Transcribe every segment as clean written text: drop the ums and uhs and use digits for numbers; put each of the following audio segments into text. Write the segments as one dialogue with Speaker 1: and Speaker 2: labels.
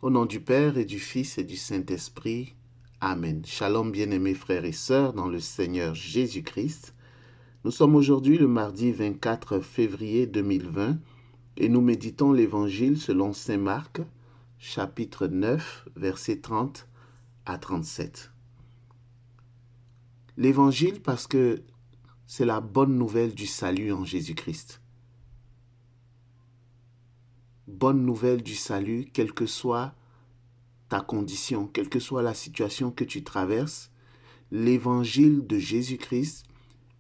Speaker 1: Au nom du Père et du Fils et du Saint-Esprit. Amen. Shalom bien-aimés frères et sœurs dans le Seigneur Jésus-Christ. Nous sommes aujourd'hui le mardi 24 février 2020 et nous méditons l'Évangile selon Saint Marc, chapitre 9, versets 30 à 37. L'Évangile parce que c'est la bonne nouvelle du salut en Jésus-Christ. Bonne nouvelle du salut, quelle que soit ta condition, quelle que soit la situation que tu traverses, l'évangile de Jésus-Christ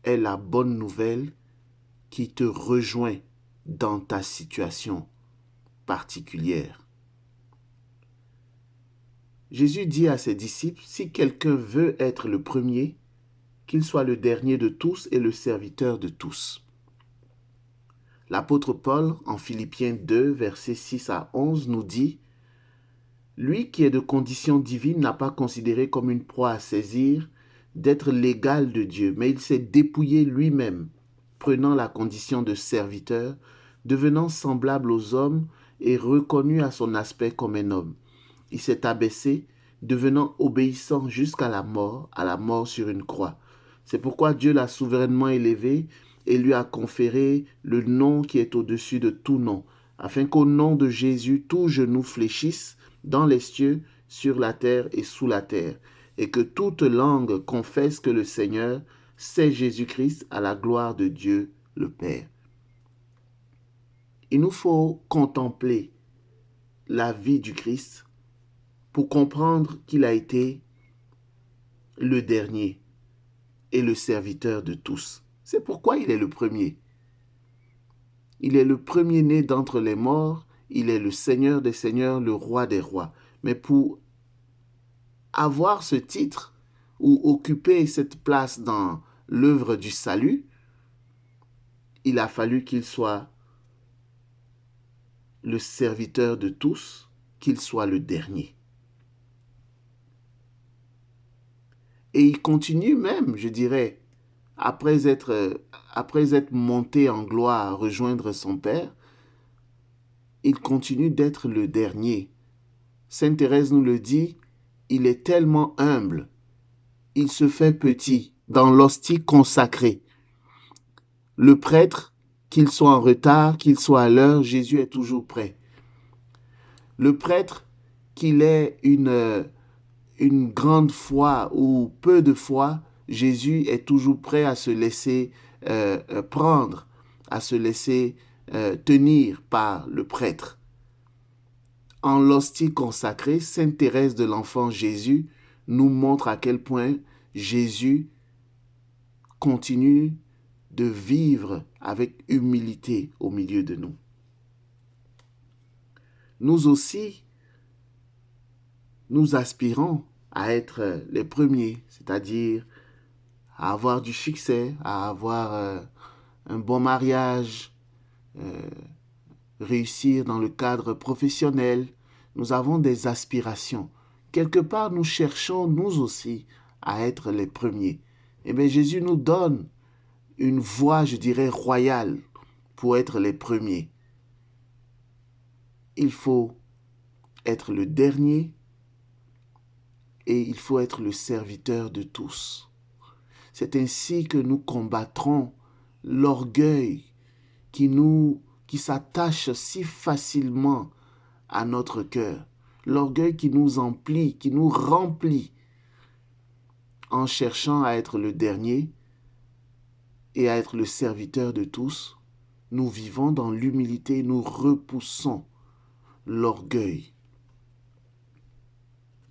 Speaker 1: est la bonne nouvelle qui te rejoint dans ta situation particulière. Jésus dit à ses disciples, si quelqu'un veut être le premier, qu'il soit le dernier de tous et le serviteur de tous. L'apôtre Paul, en Philippiens 2, versets 6 à 11, nous dit, lui qui est de condition divine n'a pas considéré comme une proie à saisir d'être l'égal de Dieu, mais il s'est dépouillé lui-même, prenant la condition de serviteur, devenant semblable aux hommes et reconnu à son aspect comme un homme. Il s'est abaissé, devenant obéissant jusqu'à la mort sur une croix. C'est pourquoi Dieu l'a souverainement élevé et lui a conféré le nom qui est au-dessus de tout nom, afin qu'au nom de Jésus, tout genou fléchisse dans les cieux, sur la terre et sous la terre, et que toute langue confesse que le Seigneur, c'est Jésus-Christ à la gloire de Dieu le Père. Il nous faut contempler la vie du Christ pour comprendre qu'il a été le dernier et le serviteur de tous. C'est pourquoi il est le premier. Il est le premier-né d'entre les morts, il est le Seigneur des seigneurs, le roi des rois. Mais pour avoir ce titre ou occuper cette place dans l'œuvre du salut, il a fallu qu'il soit le serviteur de tous, qu'il soit le dernier. Et il continue même, je dirais, après être monté en gloire à rejoindre son Père, il continue d'être le dernier. Sainte Thérèse nous le dit, il est tellement humble, il se fait petit dans l'hostie consacrée. Le prêtre, qu'il soit en retard, qu'il soit à l'heure, Jésus est toujours prêt. Le prêtre, qu'il ait une grande foi ou peu de foi, Jésus est toujours prêt à se laisser prendre, à se laisser tenir par le prêtre. En l'hostie consacrée, Sainte Thérèse de l'Enfant Jésus nous montre à quel point Jésus continue de vivre avec humilité au milieu de nous. Nous aussi, nous aspirons à être les premiers, c'est-à-dire à avoir du succès, à avoir un bon mariage, réussir dans le cadre professionnel. Nous avons des aspirations. Quelque part, nous cherchons, nous aussi, à être les premiers. Eh bien, Jésus nous donne une voie, je dirais, royale pour être les premiers. Il faut être le dernier et il faut être le serviteur de tous. C'est ainsi que nous combattrons l'orgueil qui s'attache si facilement à notre cœur. L'orgueil qui nous emplit, qui nous remplit en cherchant à être le dernier et à être le serviteur de tous. Nous vivons dans l'humilité, nous repoussons l'orgueil.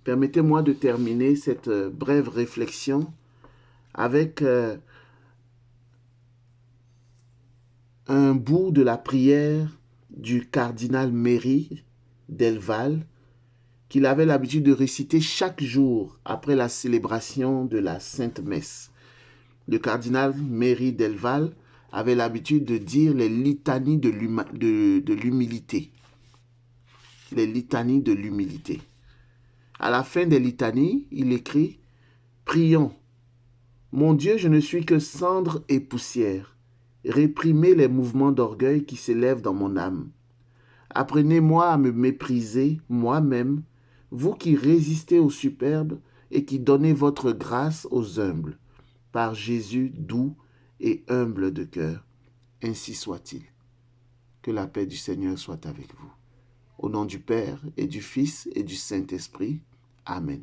Speaker 1: Permettez-moi de terminer cette brève réflexion avec un bout de la prière du cardinal Méry Delval qu'il avait l'habitude de réciter chaque jour après la célébration de la Sainte Messe. Le cardinal Méry Delval avait l'habitude de dire les litanies de l'humilité. Les litanies de l'humilité. À la fin des litanies, il écrit « Prions. Mon Dieu, je ne suis que cendre et poussière. Réprimez les mouvements d'orgueil qui s'élèvent dans mon âme. Apprenez-moi à me mépriser moi-même, vous qui résistez aux superbes et qui donnez votre grâce aux humbles, par Jésus doux et humble de cœur. Ainsi soit-il. Que la paix du Seigneur soit avec vous. Au nom du Père et du Fils et du Saint-Esprit. Amen.